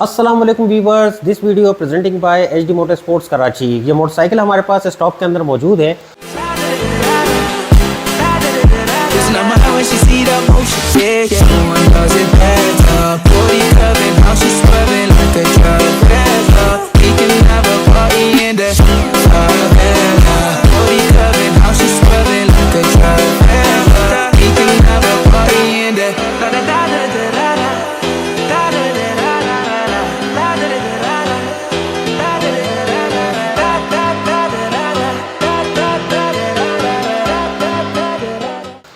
अस्सलाम वालेकुम viewers, this video presenting by HD motor sports Karachi. ये मोटरसाइकिल हमारे पास स्टॉक के अंदर मौजूद है।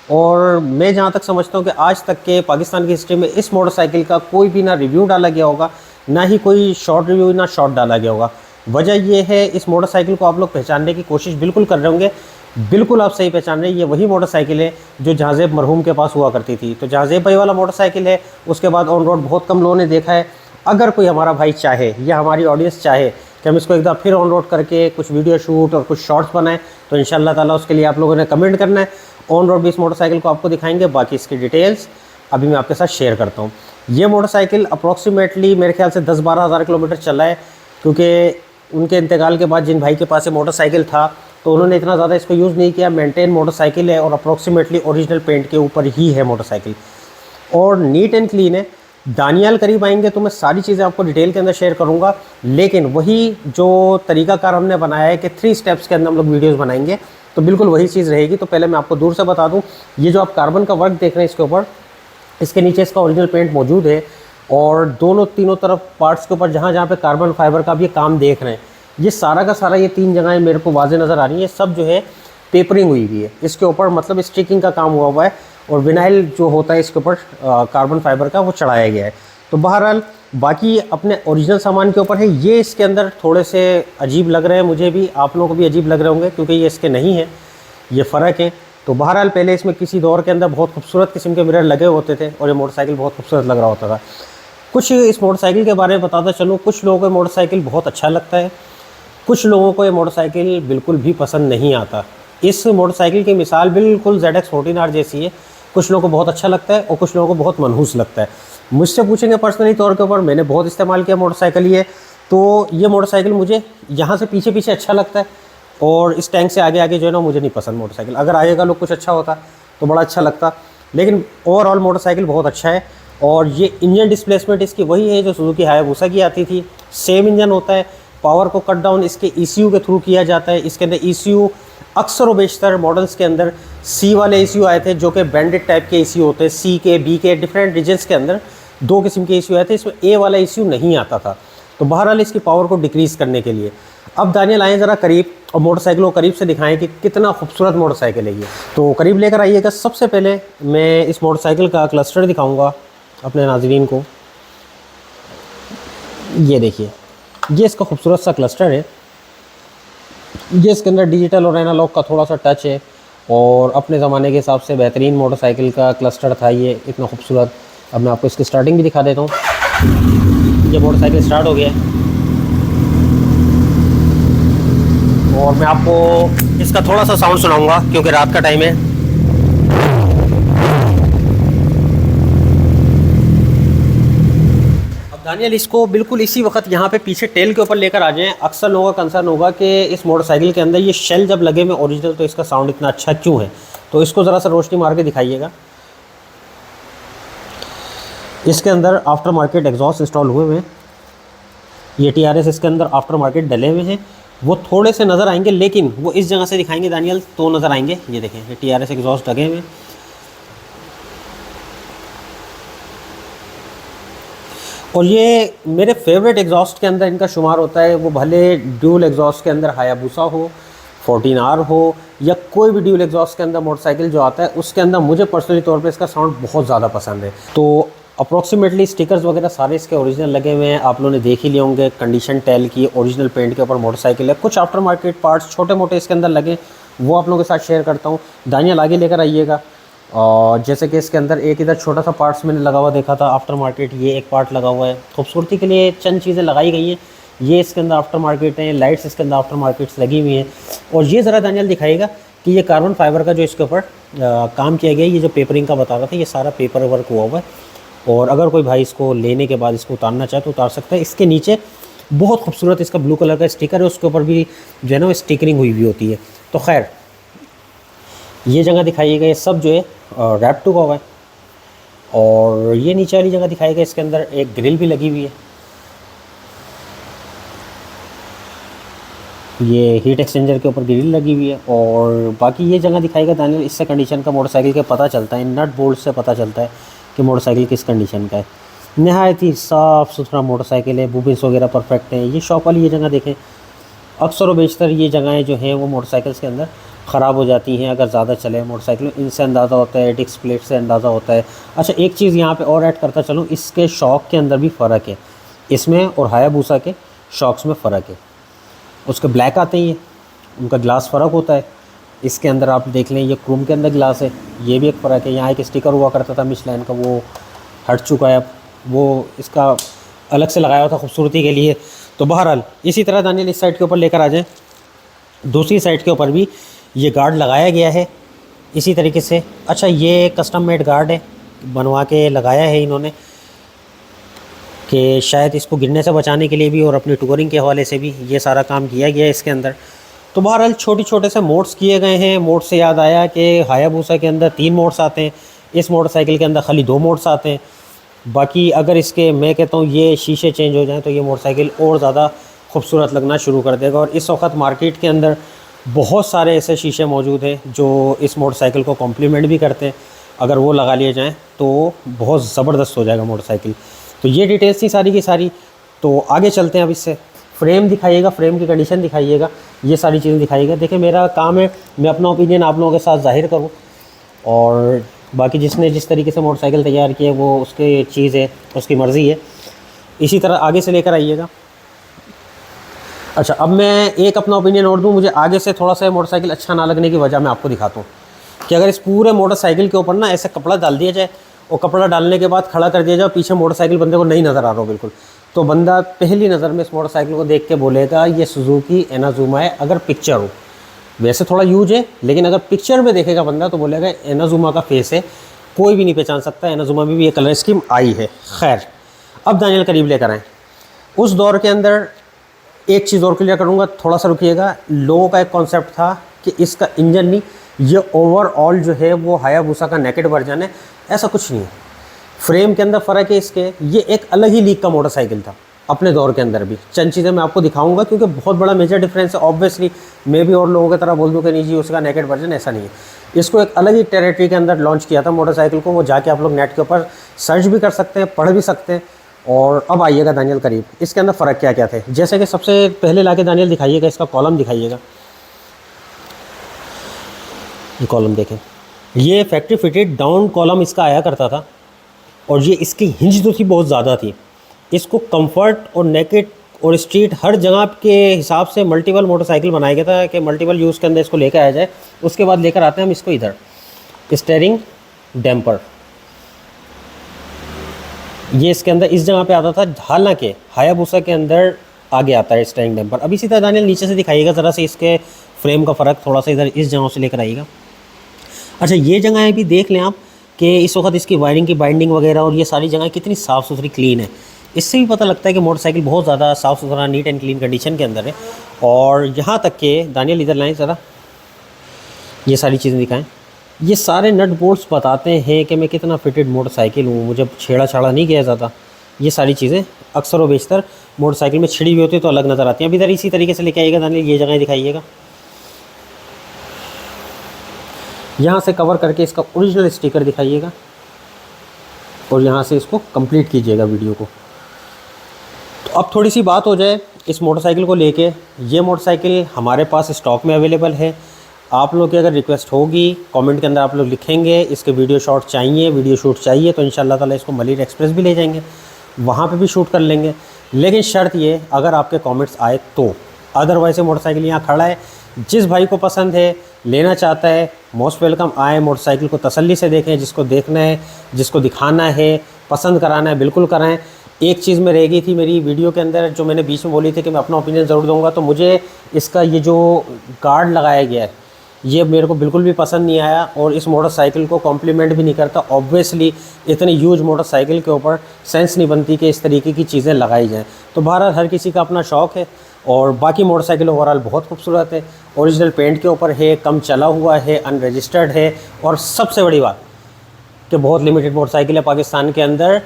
और मैं जहाँ तक समझता हूँ कि आज तक के पाकिस्तान की हिस्ट्री में इस मोटरसाइकिल का कोई भी ना रिव्यू डाला गया होगा, ना ही कोई शॉर्ट रिव्यू ना शॉर्ट डाला गया होगा। वजह यह है, इस मोटरसाइकिल को आप लोग पहचानने की कोशिश बिल्कुल कर रहे होंगे। बिल्कुल आप सही पहचान रहे हैं, ये वही मोटरसाइकिल है जो जहाज़ेब मरहूम के पास हुआ करती थी। तो जहाज़ेब भाई वाला मोटरसाइकिल है। उसके बाद ऑन रोड बहुत कम लोगों ने देखा है। अगर कोई हमारा भाई चाहे या हमारी ऑडियंस चाहे कि हम इसको एक बार फिर ऑन रोड करके कुछ वीडियो शूट और कुछ शॉर्ट्स बनाएं, तो इंशाल्लाह ताला उसके लिए आप लोगों ने कमेंट करना है। ऑन रोड भी इस मोटरसाइकिल को आपको दिखाएंगे। बाकी इसकी डिटेल्स अभी मैं आपके साथ शेयर करता हूँ। ये मोटरसाइकिल अप्रॉक्सीमेटली मेरे ख्याल से 10-12 हज़ार किलोमीटर चला है, क्योंकि उनके इंतकाल के बाद जिन भाई के पास ये मोटरसाइकिल था तो उन्होंने इतना ज़्यादा इसको यूज़ नहीं किया। मेंटेन मोटरसाइकिल है और अप्रॉक्सीमेटली ओरिजिनल पेंट के ऊपर ही है मोटरसाइकिल, और नीट एंड क्लीन है। दानियाल करीब आएंगे तो मैं सारी चीज़ें आपको डिटेल के अंदर शेयर करूंगा, लेकिन वही जो तरीकाकार हमने बनाया है कि 3 स्टेप्स के अंदर हम लोग वीडियोस बनाएंगे, तो बिल्कुल वही चीज़ रहेगी। तो पहले मैं आपको दूर से बता दूं, ये जो आप कार्बन का वर्क देख रहे हैं इसके ऊपर, इसके नीचे इसका ओरिजिनल पेंट मौजूद है, और दोनों तीनों तरफ पार्ट्स के ऊपर जहाँ जहाँ पे कार्बन फाइबर का भी ये काम देख रहे हैं, ये सारा का सारा ये 3 जगहें मेरे को वाज़े नज़र आ रही है। सब जो है पेपरिंग हुई हुई है इसके ऊपर, मतलब स्टिकिंग का काम हुआ हुआ है, और विनाइल जो होता है इसके ऊपर कार्बन फाइबर का वो चढ़ाया गया है। तो बहरहाल बाकी अपने ओरिजिनल सामान के ऊपर है। ये इसके अंदर थोड़े से अजीब लग रहे हैं मुझे भी, आप लोगों को भी अजीब लग रहे होंगे क्योंकि ये इसके नहीं है, ये फ़र्क है। तो बहरहाल पहले इसमें किसी दौर के अंदर बहुत खूबसूरत किस्म के मिरर लगे होते थे और ये मोटरसाइकिल बहुत खूबसूरत लग रहा होता था। कुछ इस मोटरसाइकिल के बारे में बताता चलूँ। कुछ लोगों को मोटरसाइकिल बहुत अच्छा लगता है, कुछ लोगों को ये मोटरसाइकिल बिल्कुल भी पसंद नहीं आता। इस मोटरसाइकिल की मिसाल बिल्कुल ZX14R जैसी है। कुछ लोगों को बहुत अच्छा लगता है और कुछ लोगों को बहुत मनहूस लगता है। मुझसे पूछेंगे पर्सनली तौर के ऊपर, मैंने बहुत इस्तेमाल किया मोटरसाइकिल ये, तो ये मोटरसाइकिल मुझे यहाँ से पीछे पीछे अच्छा लगता है, और इस टैंक से आगे आगे जो है ना मुझे नहीं पसंद मोटरसाइकिल। अगर आगे का लुक कुछ अच्छा होता तो बड़ा अच्छा लगता, लेकिन ओवरऑल मोटरसाइकिल बहुत अच्छा है। और ये इंजन डिस्प्लेसमेंट इसकी वही है जो सुजुकी हायाबुसा की आती थी। सेम इंजन होता है। पावर को कट डाउन इसके ECU के थ्रू किया जाता है। इसके अंदर ECU अक्सर व बेशतर मॉडल्स के अंदर C वाले ECU आए थे, जो कि बैंडेड टाइप के ECU होते हैं। C के B के डिफरेंट रीजन्स के अंदर 2 किस्म के ECU आए थे। इसमें A वाला ECU नहीं आता था, तो बहरहाल इसकी पावर को डिक्रीज़ करने के लिए। अब दानियल आए ज़रा करीब और मोटरसाइकिल को करीब से दिखाएं कि कितना खूबसूरत मोटरसाइकिल है ये। तो करीब लेकर आइएगा। सबसे पहले मैं इस मोटरसाइकिल का क्लस्टर दिखाऊँगा अपने नाज़रीन को। ये देखिए, ये इसका खूबसूरत सा क्लस्टर है। ये इसके अंदर डिजिटल और एनालॉग का थोड़ा सा टच है, और अपने ज़माने के हिसाब से बेहतरीन मोटरसाइकिल का क्लस्टर था ये, इतना खूबसूरत। अब मैं आपको इसकी स्टार्टिंग भी दिखा देता हूँ। ये मोटरसाइकिल स्टार्ट हो गया है, और मैं आपको इसका थोड़ा सा साउंड सुनाऊंगा क्योंकि रात का टाइम है। दानियल इसको बिल्कुल इसी वक्त यहाँ पे पीछे टेल के ऊपर लेकर आ जाएं। अक्सर लोगों का कंसर्न होगा कि इस मोटरसाइकिल के अंदर ये शेल जब लगे में ओरिजिनल, तो इसका साउंड इतना अच्छा क्यों है। तो इसको ज़रा सा रोशनी मार के दिखाइएगा। इसके अंदर आफ्टर मार्केट एग्जॉस्ट इंस्टॉल हुए हुए हैं। ये TRS इसके अंदर आफ्टर मार्केट डले हुए हैं। वो थोड़े से नज़र आएंगे, लेकिन वो इस जगह से दिखाएंगे दानियल तो नज़र आएंगे। ये देखें, ये TRS एग्जॉस्ट लगे हुए हैं। और ये मेरे फेवरेट एग्जॉस्ट के अंदर इनका शुमार होता है। वो भले ड्यूल एग्जॉस्ट के अंदर हायाबुसा हो, 14R हो, या कोई भी ड्यूल एग्जॉस्ट के अंदर मोटरसाइकिल जो आता है, उसके अंदर मुझे पर्सनली तौर पे इसका साउंड बहुत ज़्यादा पसंद है। तो अप्रॉक्सीमेटली स्टिकर्स वगैरह सारे इसके ओरिजिनल लगे हुए हैं। आप लोगों ने देख ही लिए होंगे। कंडीशन टेल की ओरिजिनल पेंट के ऊपर मोटरसाइकिल है। कुछ आफ्टर मार्केट पार्ट्स छोटे मोटे इसके अंदर लगे, वो आप लोगों के साथ शेयर करता हूँ। दानियल आगे लेकर आइएगा। और जैसे कि इसके अंदर एक इधर छोटा सा पार्ट्स मैंने लगा हुआ देखा था आफ्टर मार्केट, ये एक पार्ट लगा हुआ है। खूबसूरती के लिए चंद चीज़ें लगाई गई हैं। ये इसके अंदर आफ्टर मार्केट है। लाइट्स इसके अंदर आफ्टर मार्केट्स लगी हुई हैं। और ये ज़रा दानियल दिखाएगा कि ये कार्बन फाइबर का जो इसके ऊपर काम किया गया है, ये जो पेपरिंग का बता रहा था, ये सारा पेपर वर्क हुआ हुआ है। और अगर कोई भाई इसको लेने के बाद इसको उतारना चाहे तो उतार सकता है। इसके नीचे बहुत खूबसूरत इसका ब्लू कलर का स्टिकर है, उसके ऊपर भी जो है ना स्टिकरिंग हुई होती है। तो खैर ये जगह दिखाइएगा, ये सब जो है रैप टू का हुआ है। और ये नीचे वाली जगह दिखाइएगा, इसके अंदर एक ग्रिल भी लगी हुई है। ये हीट एक्सचेंजर के ऊपर ग्रिल लगी हुई है। और बाकी ये जगह दिखाएगा दानियल, इससे कंडीशन का मोटरसाइकिल के पता चलता है, नट बोल्ट से पता चलता है कि मोटरसाइकिल किस कंडीशन का है। नहायत ही साफ़ सुथरा मोटरसाइकिल है, बुबिन्स वगैरह परफेक्ट हैं। ये शॉप वाली ये जगह देखें, अक्सर व बेशतर ये जगहें जो हैं वो मोटरसाइकिल्स के अंदर ख़राब हो जाती हैं अगर ज़्यादा चले मोटरसाइकिल। इनसे अंदाज़ा होता है, डिस्क प्लेट से अंदाज़ा होता है। अच्छा एक चीज़ यहाँ पे और ऐड करता चलूँ, इसके शॉक के अंदर भी फ़र्क है, इसमें और हायाबूसा के शॉक्स में फ़र्क है। उसके ब्लैक आते ही हैं, उनका ग्लास फ़र्क होता है। इसके अंदर आप देख लें, ये क्रोम के अंदर ग्लास है, ये भी एक फ़र्क है। यहाँ एक स्टिकर हुआ करता था मिशेलिन का, वो हट चुका है अब, वो इसका अलग से लगाया हुआ था खूबसूरती के लिए। तो बहरहाल इसी तरह दानियल इस साइड के ऊपर लेकर आ जाएँ। दूसरी साइड के ऊपर भी ये गार्ड लगाया गया है इसी तरीके से। अच्छा ये कस्टम मेड गार्ड है, बनवा के लगाया है इन्होंने कि शायद इसको गिरने से बचाने के लिए भी और अपनी टूरिंग के हवाले से भी ये सारा काम किया गया है इसके अंदर। तो बहरहाल छोटे से मोड्स किए गए हैं। मोड से याद आया कि हायाबूसा के अंदर 3 मोड्स आते हैं, इस मोटरसाइकिल के अंदर खाली 2 मोड्स आते हैं। बाकी अगर इसके मैं कहता हूँ ये शीशे चेंज हो जाएं तो ये मोटरसाइकिल और ज़्यादा खूबसूरत लगना शुरू कर देगा। और इस वक्त मार्केट के अंदर बहुत सारे ऐसे शीशे मौजूद हैं जो इस मोटरसाइकिल को कॉम्प्लीमेंट भी करते हैं। अगर वो लगा लिए जाएँ तो बहुत ज़बरदस्त हो जाएगा मोटरसाइकिल। तो ये डिटेल्स थी सारी की सारी। तो आगे चलते हैं अब इससे। फ्रेम दिखाइएगा, फ्रेम की कंडीशन दिखाइएगा, ये सारी चीज़ें दिखाइएगा। देखिए मेरा काम है मैं अपना ओपिनियन आप लोगों के साथ ज़ाहिर करूँ, और बाकी जिसने जिस तरीके से मोटरसाइकिल तैयार की है वो उसकी चीज़ है, उसकी मर्ज़ी है। इसी तरह आगे से लेकर आइएगा। अच्छा अब मैं एक अपना ओपिनियन और दूँ, मुझे आगे से थोड़ा सा मोटरसाइकिल अच्छा ना लगने की वजह मैं आपको दिखाता हूँ कि अगर इस पूरे मोटरसाइकिल के ऊपर ना ऐसे कपड़ा डाल दिया जाए और कपड़ा डालने के बाद खड़ा कर दिया जाए, पीछे मोटरसाइकिल बंदे को नहीं नज़र आ रहा हो बिल्कुल, तो बंदा पहली नज़र में इस मोटरसाइकिल को देख के बोलेगा ये सुजुकी एनाजुमा है। अगर पिक्चर हो, वैसे थोड़ा यूज है लेकिन अगर पिक्चर में देखेगा बंदा तो बोलेगा एनाजुमा का फेस है, कोई भी नहीं पहचान सकता। एनाजुमा में भी ये कलर स्कीम आई है। खैर अब दानियल करीब लेकर आएँ। उस दौर के अंदर एक चीज़ और क्लियर करूँगा, थोड़ा सा रुकिएगा। लोगों का एक कॉन्सेप्ट था कि इसका इंजन नहीं, ये ओवरऑल जो है वो हायाबूसा का नेकेड वर्जन है। ऐसा कुछ नहीं है, फ्रेम के अंदर फ़र्क है इसके। ये एक अलग ही लीग का मोटरसाइकिल था अपने दौर के अंदर भी। चंद चीज़ें मैं आपको दिखाऊंगा क्योंकि बहुत बड़ा मेजर डिफरेंस है। ऑब्वियसली मैं भी और लोगों की तरह बोल दूँ कि नहीं जी उसका नेकेड वर्जन, ऐसा नहीं है। इसको एक अलग ही टेरिटरी के अंदर लॉन्च किया था मोटरसाइकिल को, वो जाके आप लोग नेट के ऊपर सर्च भी कर सकते हैं, पढ़ भी सकते हैं। और अब आइएगा दानियल करीब, इसके अंदर फ़र्क क्या क्या थे। जैसे कि सबसे पहले लाके दानियल दिखाइएगा इसका कॉलम दिखाइएगा। ये कॉलम देखें, ये फैक्ट्री फिटेड डाउन कॉलम इसका आया करता था और ये इसकी हिंज तो थी बहुत ज़्यादा थी। इसको कंफर्ट और नेकेड और स्ट्रीट हर जगह के हिसाब से मल्टीपल मोटरसाइकिल बनाया गया था कि मल्टीपल यूज़ के अंदर इसको लेकर आया जाए। उसके बाद लेकर आते हैं हम इसको इधर, स्टीयरिंग डैम्पर ये इसके अंदर इस जगह पे आता था, हालांकि हायाबूसा के अंदर आगे आता है स्टीयरिंग डैम्पर। अब इसी तरह दानियल नीचे से दिखाइएगा ज़रा से इसके फ्रेम का फ़र्क, थोड़ा सा इधर इस जगह से लेकर आइएगा। अच्छा ये जगहें भी देख लें आप कि इस वक्त इसकी वायरिंग की बाइंडिंग वगैरह और ये सारी जगह कितनी साफ़ सुथरी क्लीन है। इससे भी पता लगता है कि मोटरसाइकिल बहुत ज़्यादा साफ़ सुथरा नीट एंड क्लीन कंडीशन के अंदर है। और यहाँ तक कि दानियल इधर लाएँ ज़रा, ये सारी चीज़ें दिखाएं। ये सारे नट बोल्ट्स बताते हैं कि मैं कितना फिटेड मोटरसाइकिल हूँ, मुझे छेड़ा छाड़ा नहीं किया ज़्यादा। ये सारी चीज़ें अक्सर व बेशतर मोटरसाइकिल में छिड़ी हुई होती है तो अलग नज़र आती हैं। अब इधर इसी तरीके से लेके आइएगा दानियल, ये जगह दिखाइएगा। यहाँ से कवर करके इसका ओरिजिनल स्टिकर दिखाइएगा और यहाँ से इसको कंप्लीट कीजिएगा वीडियो को। तो अब थोड़ी सी बात हो जाए इस मोटरसाइकिल को लेके। ये मोटरसाइकिल हमारे पास स्टॉक में अवेलेबल है। आप लोग की अगर रिक्वेस्ट होगी कमेंट के अंदर आप लोग लिखेंगे इसके वीडियो शॉट चाहिए, वीडियो शूट चाहिए, तो इंशाल्लाह ताला इसको मलिर एक्सप्रेस भी ले जाएंगे, वहाँ पे भी शूट कर लेंगे। लेकिन शर्त ये अगर आपके कमेंट्स आए तो, अदरवाइज मोटरसाइकिल यहाँ खड़ा है, जिस भाई को पसंद है लेना चाहता है मोस्ट वेलकम आए, मोटरसाइकिल को तसल्ली से देखें, जिसको देखना है जिसको दिखाना है पसंद कराना है बिल्कुल कराएं। एक चीज़ में रह गई थी मेरी वीडियो के अंदर जो मैंने बीच में बोली थी कि मैं अपना ओपिनियन ज़रूर दूंगा, तो मुझे इसका ये जो गार्ड लगाया गया है ये मेरे को बिल्कुल भी पसंद नहीं आया और इस मोटरसाइकिल को कॉम्प्लीमेंट भी नहीं करता। ऑब्वियसली इतनी यूज मोटरसाइकिल के ऊपर सेंस नहीं बनती कि इस तरीके की चीज़ें लगाई जाएँ। तो बहरहाल हर किसी का अपना शौक़ है। और बाकी मोटरसाइकिल ओवरऑल बहुत खूबसूरत है, ओरिजिनल पेंट के ऊपर है, कम चला हुआ है, अनरजिस्टर्ड है और सबसे बड़ी बात कि बहुत लिमिटेड मोटरसाइकिल है पाकिस्तान के अंदर।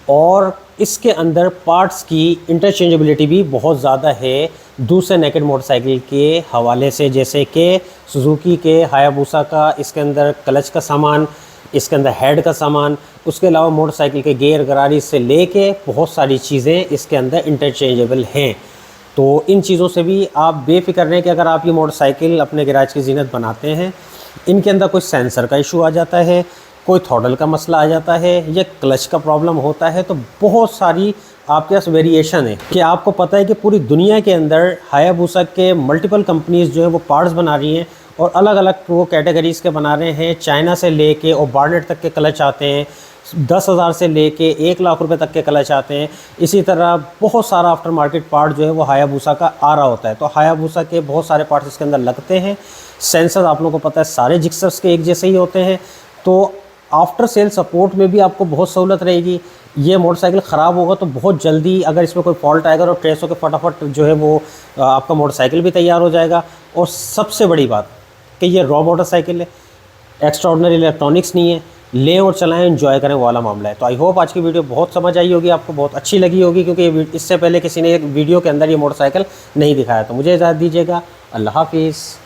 और इसके अंदर पार्ट्स की इंटरचेंजेबिलिटी भी बहुत ज़्यादा है दूसरे नेकेड मोटरसाइकिल के हवाले से, जैसे कि सुजुकी के हायाबुसा का इसके अंदर क्लच का सामान, इसके अंदर हेड का सामान, उसके अलावा मोटरसाइकिल के गियर गरारी से लेके बहुत सारी चीज़ें इसके अंदर इंटरचेंजेबल हैं। तो इन चीज़ों से भी आप बेफिक्र रहें कि अगर आप ये मोटरसाइकिल अपने गैराज की ज़ीनत बनाते हैं, इनके अंदर कोई सेंसर का इशू आ जाता है, कोई थ्रॉटल का मसला आ जाता है या क्लच का प्रॉब्लम होता है, तो बहुत सारी आपके पास वेरिएशन है। कि आपको पता है कि पूरी दुनिया के अंदर हायाबुसा के मल्टीपल कंपनीज़ जो है वो पार्ट्स बना रही हैं और अलग अलग वो कैटेगरीज़ के बना रहे हैं। चाइना से लेके और बार्नेट तक के क्लच आते हैं, 10,000 से लेके 1 लाख रुपए तक के क्लच आते हैं। इसी तरह बहुत सारा आफ्टर मार्केट पार्ट जो है वो हायाबुसा का आ रहा होता है। तो हायाबुसा के बहुत सारे पार्ट्स इसके अंदर लगते हैं। सेंसर आप लोगों को पता है सारे जिक्सर्स के एक जैसे ही होते हैं। तो आफ्टर सेल सपोर्ट में भी आपको बहुत सहूलत रहेगी। ये मोटरसाइकिल ख़राब होगा तो बहुत जल्दी अगर इसमें कोई फॉल्ट आएगा तो ट्रेस होकर फटाफट जो है वो आपका मोटरसाइकिल भी तैयार हो जाएगा। और सबसे बड़ी बात कि ये रॉ मोटरसाइकिल है, एक्स्ट्राऑर्डिनरी इलेक्ट्रॉनिक्स नहीं है। लें और चलाएं, एंजॉय करें, वो वाला मामला है। तो आई होप आज की वीडियो बहुत समझ आई होगी, आपको बहुत अच्छी लगी होगी, क्योंकि इससे पहले किसी ने वीडियो के अंदर ये मोटरसाइकिल नहीं दिखाया। तो मुझे इजाज़त दीजिएगा, अल्लाह हाफिज़।